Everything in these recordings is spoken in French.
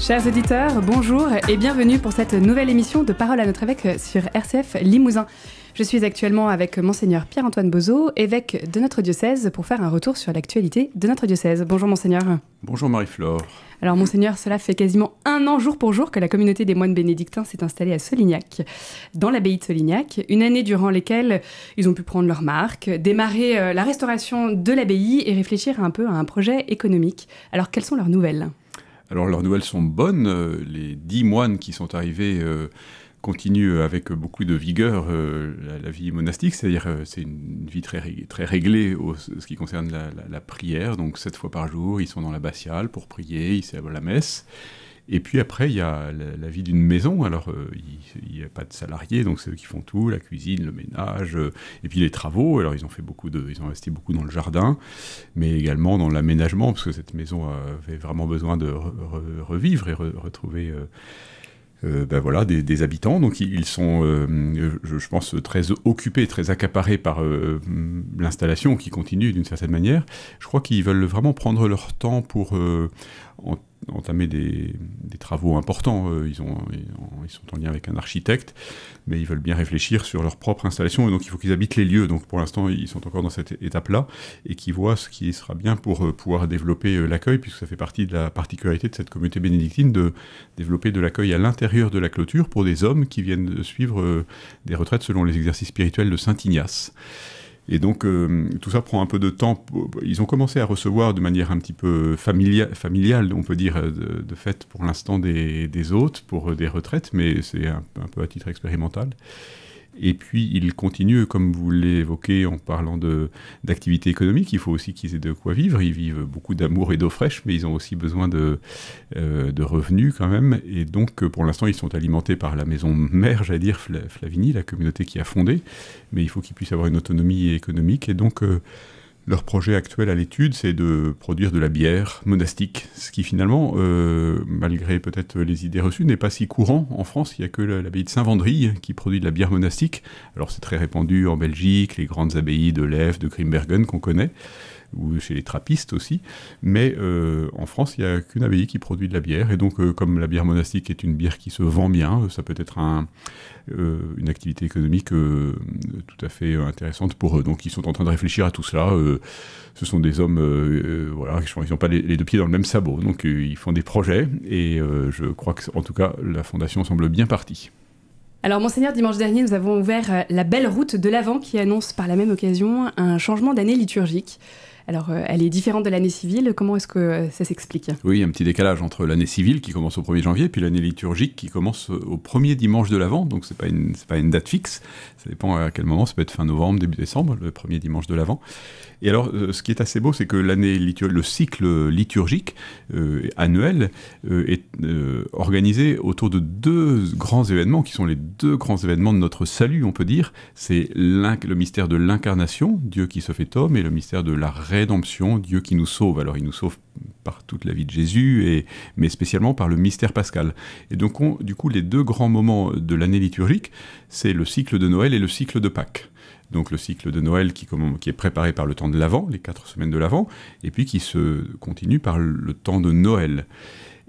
Chers auditeurs, bonjour et bienvenue pour cette nouvelle émission de Parole à notre évêque sur RCF Limousin. Je suis actuellement avec Monseigneur Pierre-Antoine Bozeau, évêque de notre diocèse, pour faire un retour sur l'actualité de notre diocèse. Bonjour Monseigneur. Bonjour Marie-Flore. Alors Monseigneur, cela fait quasiment un an jour pour jour que la communauté des moines bénédictins s'est installée à Solignac, dans l'abbaye de Solignac, une année durant laquelle ils ont pu prendre leur marque, démarrer la restauration de l'abbaye et réfléchir un peu à un projet économique. Alors quelles sont leurs nouvelles ? Alors leurs nouvelles sont bonnes, les 10 moines qui sont arrivés continuent avec beaucoup de vigueur la vie monastique, c'est-à-dire c'est une vie très réglée ce qui concerne la prière, donc 7 fois par jour, ils sont dans l'abbatiale pour prier, ils célèbrent la messe. Et puis après, il y a la vie d'une maison. Alors, il n'y a pas de salariés, donc c'est eux qui font tout, la cuisine, le ménage, et puis les travaux. Alors, ils ont investi beaucoup dans le jardin, mais également dans l'aménagement, parce que cette maison avait vraiment besoin de revivre et retrouver des habitants. Donc, ils sont, je pense, très occupés, très accaparés par l'installation qui continue d'une certaine manière. Je crois qu'ils veulent vraiment prendre leur temps pour entamer des travaux importants. Ils sont en lien avec un architecte, mais ils veulent bien réfléchir sur leur propre installation, et donc il faut qu'ils habitent les lieux. Donc pour l'instant, ils sont encore dans cette étape-là, et qu'ils voient ce qui sera bien pour pouvoir développer l'accueil, puisque ça fait partie de la particularité de cette communauté bénédictine de développer de l'accueil à l'intérieur de la clôture pour des hommes qui viennent suivre des retraites selon les exercices spirituels de Saint Ignace. Et donc, tout ça prend un peu de temps. Ils ont commencé à recevoir de manière un petit peu familiale, on peut dire, de fait, pour l'instant, des hôtes pour des retraites, mais c'est un peu à titre expérimental. Et puis, ils continuent, comme vous l'évoquez, en parlant d'activité économique. Il faut aussi qu'ils aient de quoi vivre. Ils vivent beaucoup d'amour et d'eau fraîche, mais ils ont aussi besoin de revenus quand même. Et donc, pour l'instant, ils sont alimentés par la maison mère, j'allais dire, Flavigny, la communauté qui a fondé. Mais il faut qu'ils puissent avoir une autonomie économique. Et donc, leur projet actuel à l'étude, c'est de produire de la bière monastique, ce qui finalement, malgré peut-être les idées reçues, n'est pas si courant en France. Il n'y a que l'abbaye de Saint-Wandrille qui produit de la bière monastique. Alors c'est très répandu en Belgique, les grandes abbayes de Leyve, de Grimbergen qu'on connaît, ou chez les trappistes aussi, mais en France, il n'y a qu'une abbaye qui produit de la bière, et donc comme la bière monastique est une bière qui se vend bien, ça peut être une activité économique tout à fait intéressante pour eux. Donc ils sont en train de réfléchir à tout cela. Ce sont des hommes, ils n'ont pas les deux pieds dans le même sabot, donc ils font des projets, et je crois qu'en tout cas, la fondation semble bien partie. Alors Monseigneur, dimanche dernier, nous avons ouvert la belle route de l'Avent qui annonce par la même occasion un changement d'année liturgique. Alors, elle est différente de l'année civile. Comment est-ce que ça s'explique ? Oui, il y a un petit décalage entre l'année civile qui commence au 1er janvier, puis l'année liturgique qui commence au premier dimanche de l'Avent. Donc, c'est pas une date fixe. Ça dépend à quel moment. Ça peut être fin novembre, début décembre, le premier dimanche de l'Avent. Et alors, ce qui est assez beau, c'est que le cycle liturgique annuel est organisé autour de 2 grands événements, qui sont les 2 grands événements de notre salut, on peut dire. C'est le mystère de l'incarnation, Dieu qui se fait homme, et le mystère de la rédemption, Dieu qui nous sauve. Alors, il nous sauve par toute la vie de Jésus, mais spécialement par le mystère pascal. Et donc, du coup, les 2 grands moments de l'année liturgique, c'est le cycle de Noël et le cycle de Pâques. Donc le cycle de Noël qui est préparé par le temps de l'Avent, les 4 semaines de l'Avent, et puis qui se continue par le temps de Noël.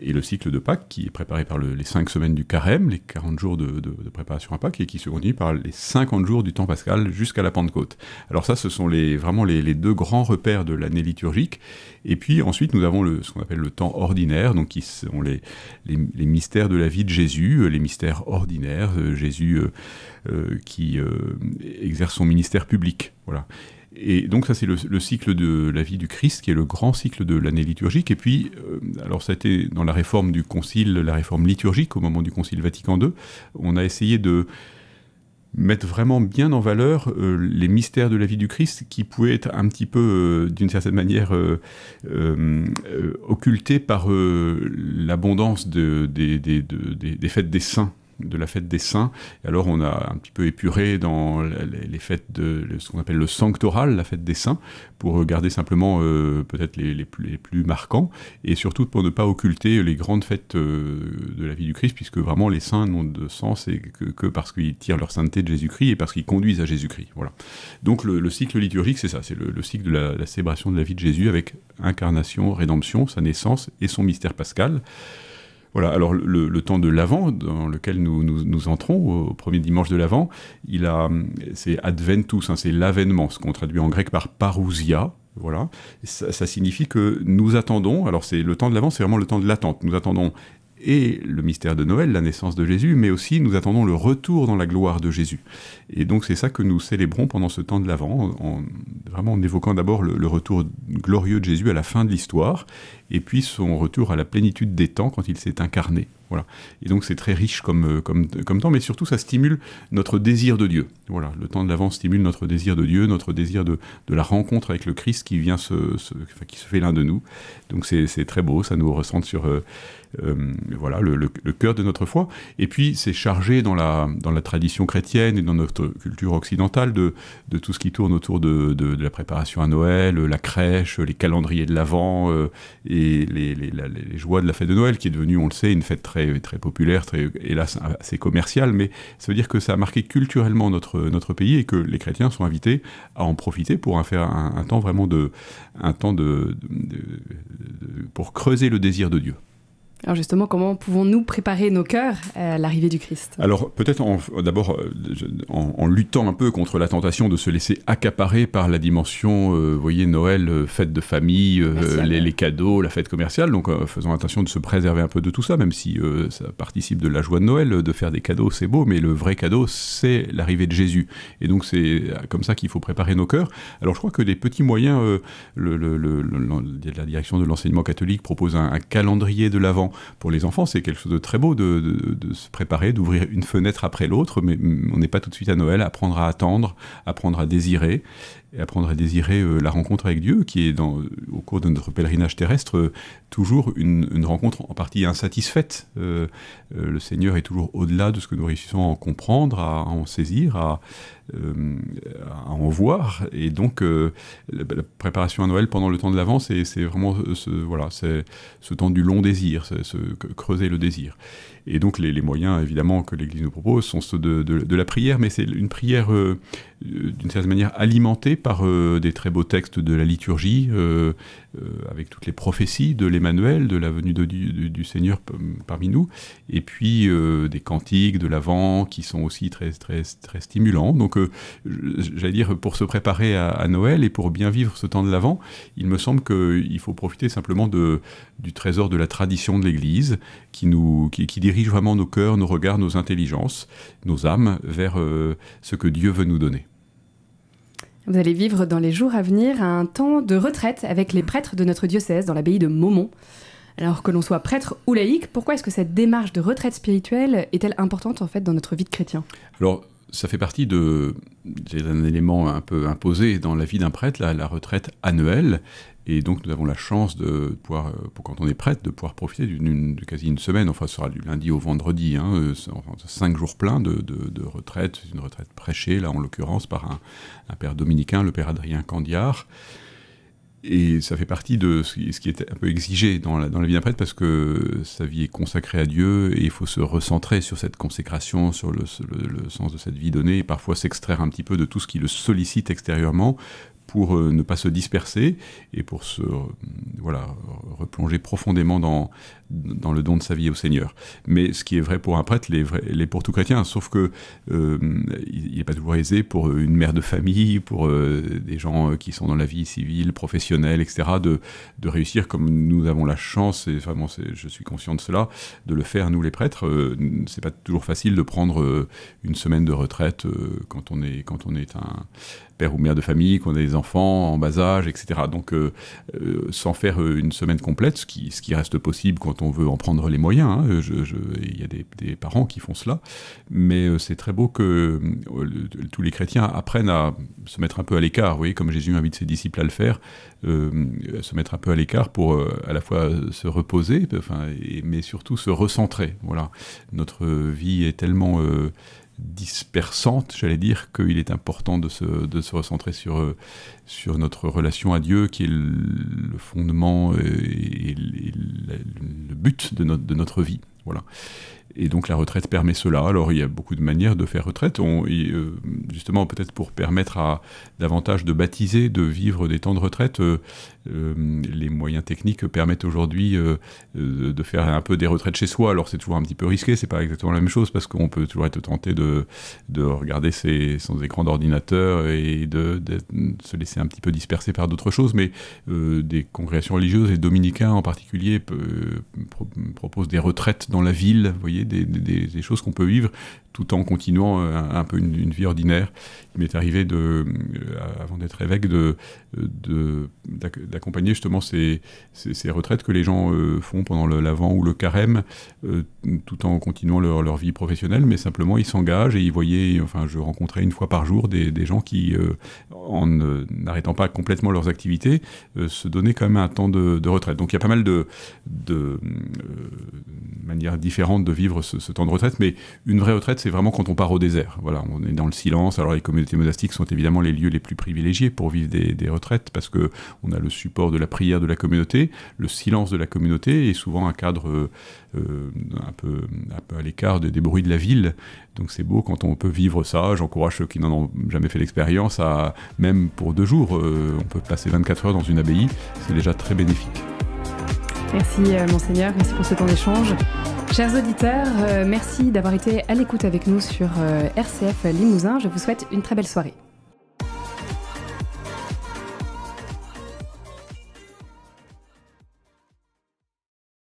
Et le cycle de Pâques qui est préparé par les 5 semaines du Carême, les 40 jours de préparation à Pâques, et qui se continue par les 50 jours du temps pascal jusqu'à la Pentecôte. Alors ça, ce sont vraiment les 2 grands repères de l'année liturgique. Et puis ensuite, nous avons ce qu'on appelle le temps ordinaire, donc qui sont les mystères de la vie de Jésus, les mystères ordinaires, Jésus qui exerce son ministère public. Voilà. Et donc ça, c'est le cycle de la vie du Christ, qui est le grand cycle de l'année liturgique. Et puis, alors ça a été dans la réforme du Concile, la réforme liturgique, au moment du Concile Vatican II, on a essayé de mettre vraiment bien en valeur les mystères de la vie du Christ, qui pouvaient être un petit peu, d'une certaine manière, occultés par l'abondance des fêtes des saints, de la fête des saints. Et alors on a un petit peu épuré dans les fêtes de ce qu'on appelle le sanctoral, la fête des saints, pour garder simplement peut-être les plus marquants, et surtout pour ne pas occulter les grandes fêtes de la vie du Christ, puisque vraiment les saints n'ont de sens que parce qu'ils tirent leur sainteté de Jésus-Christ et parce qu'ils conduisent à Jésus-Christ. Voilà. Donc le cycle liturgique, c'est ça, c'est le cycle de la célébration de la vie de Jésus avec incarnation, rédemption, sa naissance et son mystère pascal. Voilà, alors le temps de l'Avent, dans lequel nous entrons, au premier dimanche de l'Avent, c'est Adventus, hein, c'est l'avènement, ce qu'on traduit en grec par parousia. Voilà, ça signifie que nous attendons, alors c'est le temps de l'Avent, c'est vraiment le temps de l'attente. Nous attendons et le mystère de Noël, la naissance de Jésus, mais aussi nous attendons le retour dans la gloire de Jésus. Et donc c'est ça que nous célébrons pendant ce temps de l'Avent, vraiment en évoquant d'abord le retour glorieux de Jésus à la fin de l'histoire, et puis son retour à la plénitude des temps quand il s'est incarné. Voilà. Et donc c'est très riche comme temps, mais surtout ça stimule notre désir de Dieu. Voilà. Le temps de l'Avent stimule notre désir de Dieu, notre désir de la rencontre avec le Christ qui vient qui se fait l'un de nous. Donc c'est très beau, ça nous ressente sur voilà, le cœur de notre foi. Et puis c'est chargé dans la tradition chrétienne et dans notre culture occidentale de tout ce qui tourne autour de la préparation à Noël, la crèche, les calendriers de l'Avent et les joies de la fête de Noël, qui est devenue, on le sait, une fête très populaire, hélas assez commerciale, mais ça veut dire que ça a marqué culturellement notre pays et que les chrétiens sont invités à en profiter pour en faire un temps vraiment pour creuser le désir de Dieu. Alors justement, comment pouvons-nous préparer nos cœurs à l'arrivée du Christ ? Alors peut-être d'abord en luttant un peu contre la tentation de se laisser accaparer par la dimension, vous voyez, Noël, fête de famille, les cadeaux, la fête commerciale, donc faisons attention de se préserver un peu de tout ça, même si ça participe de la joie de Noël, de faire des cadeaux, c'est beau, mais le vrai cadeau, c'est l'arrivée de Jésus. Et donc c'est comme ça qu'il faut préparer nos cœurs. Alors je crois que des petits moyens, la direction de l'enseignement catholique propose un calendrier de l'Avent. Pour les enfants, c'est quelque chose de très beau de se préparer, d'ouvrir une fenêtre après l'autre, mais on n'est pas tout de suite à Noël, apprendre à attendre, apprendre à désirer, et apprendre à désirer la rencontre avec Dieu, qui est au cours de notre pèlerinage terrestre toujours une rencontre en partie insatisfaite. Le Seigneur est toujours au-delà de ce que nous réussissons à en comprendre, à en saisir, à en voir, et donc la préparation à Noël pendant le temps de l'Avent, c'est vraiment ce temps du long désir, creuser le désir. Et donc les moyens évidemment que l'Église nous propose sont ceux de la prière, mais c'est une prière d'une certaine manière alimentée par des très beaux textes de la liturgie, avec toutes les prophéties de l'Emmanuel, de la venue du Seigneur parmi nous, et puis des cantiques de l'Avent qui sont aussi très, très, très stimulants. Donc j'allais dire, pour se préparer à Noël et pour bien vivre ce temps de l'Avent, il me semble qu'il faut profiter simplement du trésor de la tradition de l'Église qui dirige vraiment nos cœurs, nos regards, nos intelligences, nos âmes vers ce que Dieu veut nous donner. Vous allez vivre dans les jours à venir un temps de retraite avec les prêtres de notre diocèse dans l'abbaye de Maumont. Alors que l'on soit prêtre ou laïque, pourquoi est-ce que cette démarche de retraite spirituelle est-elle importante en fait dans notre vie de chrétien ? Alors, ça fait partie d'un élément un peu imposé dans la vie d'un prêtre, la retraite annuelle. Et donc nous avons la chance de pouvoir, quand on est prêtre, de pouvoir profiter de quasi une semaine, enfin ce sera du lundi au vendredi, 5 jours pleins de retraite, une retraite prêchée, là en l'occurrence par un père dominicain, le père Adrien Candiard. Et ça fait partie de ce qui est un peu exigé dans la vie d'un prêtre, parce que sa vie est consacrée à Dieu et il faut se recentrer sur cette consécration, sur le sens de cette vie donnée, et parfois s'extraire un petit peu de tout ce qui le sollicite extérieurement pour ne pas se disperser et pour se replonger profondément dans le don de sa vie au Seigneur. Mais ce qui est vrai pour un prêtre l'est pour tout chrétien, sauf que il n'est pas toujours aisé pour une mère de famille, pour des gens qui sont dans la vie civile, professionnelle, etc., de réussir comme nous avons la chance, et vraiment je suis conscient de cela, de le faire nous les prêtres. C'est pas toujours facile de prendre une semaine de retraite quand on est un père ou mère de famille, qu'on a des enfants en bas âge, etc. Donc sans faire une semaine complète, ce qui reste possible quand on veut en prendre les moyens, il y a des parents qui font cela, mais c'est très beau que tous les chrétiens apprennent à se mettre un peu à l'écart, vous voyez, comme Jésus invite ses disciples à le faire, se mettre un peu à l'écart pour à la fois se reposer, mais surtout se recentrer. Voilà. Notre vie est tellement dispersante, j'allais dire, qu'il est important de se recentrer sur notre relation à Dieu, qui est le fondement et le but de notre vie. Voilà. Et donc la retraite permet cela. Alors il y a beaucoup de manières de faire retraite, justement peut-être pour permettre davantage de baptiser, de vivre des temps de retraite. Les moyens techniques permettent aujourd'hui de faire un peu des retraites chez soi. Alors c'est toujours un petit peu risqué, c'est pas exactement la même chose parce qu'on peut toujours être tenté de regarder son écran d'ordinateur et de se laisser un petit peu disperser par d'autres choses. Mais des congrégations religieuses et dominicains en particulier proposent des retraites dans la ville, vous voyez, des choses qu'on peut vivre tout en continuant un peu une vie ordinaire. Il m'est arrivé, avant d'être évêque, d'accompagner justement ces retraites que les gens font pendant l'Avent ou le Carême, tout en continuant leur vie professionnelle, mais simplement ils s'engagent et je rencontrais une fois par jour des gens qui, en n'arrêtant pas complètement leurs activités, se donnaient quand même un temps de retraite. Donc il y a pas mal de manières différentes de vivre ce temps de retraite, mais une vraie retraite, c'est vraiment quand on part au désert. Voilà, on est dans le silence. Alors les communautés monastiques sont évidemment les lieux les plus privilégiés pour vivre des retraites parce que on a le support de la prière de la communauté, le silence de la communauté et souvent un cadre un peu à l'écart des bruits de la ville. Donc c'est beau quand on peut vivre ça. J'encourage ceux qui n'en ont jamais fait l'expérience même pour 2 jours, on peut passer 24 heures dans une abbaye. C'est déjà très bénéfique. Merci Monseigneur, merci pour ce temps d'échange. Chers auditeurs, merci d'avoir été à l'écoute avec nous sur RCF Limousin. Je vous souhaite une très belle soirée.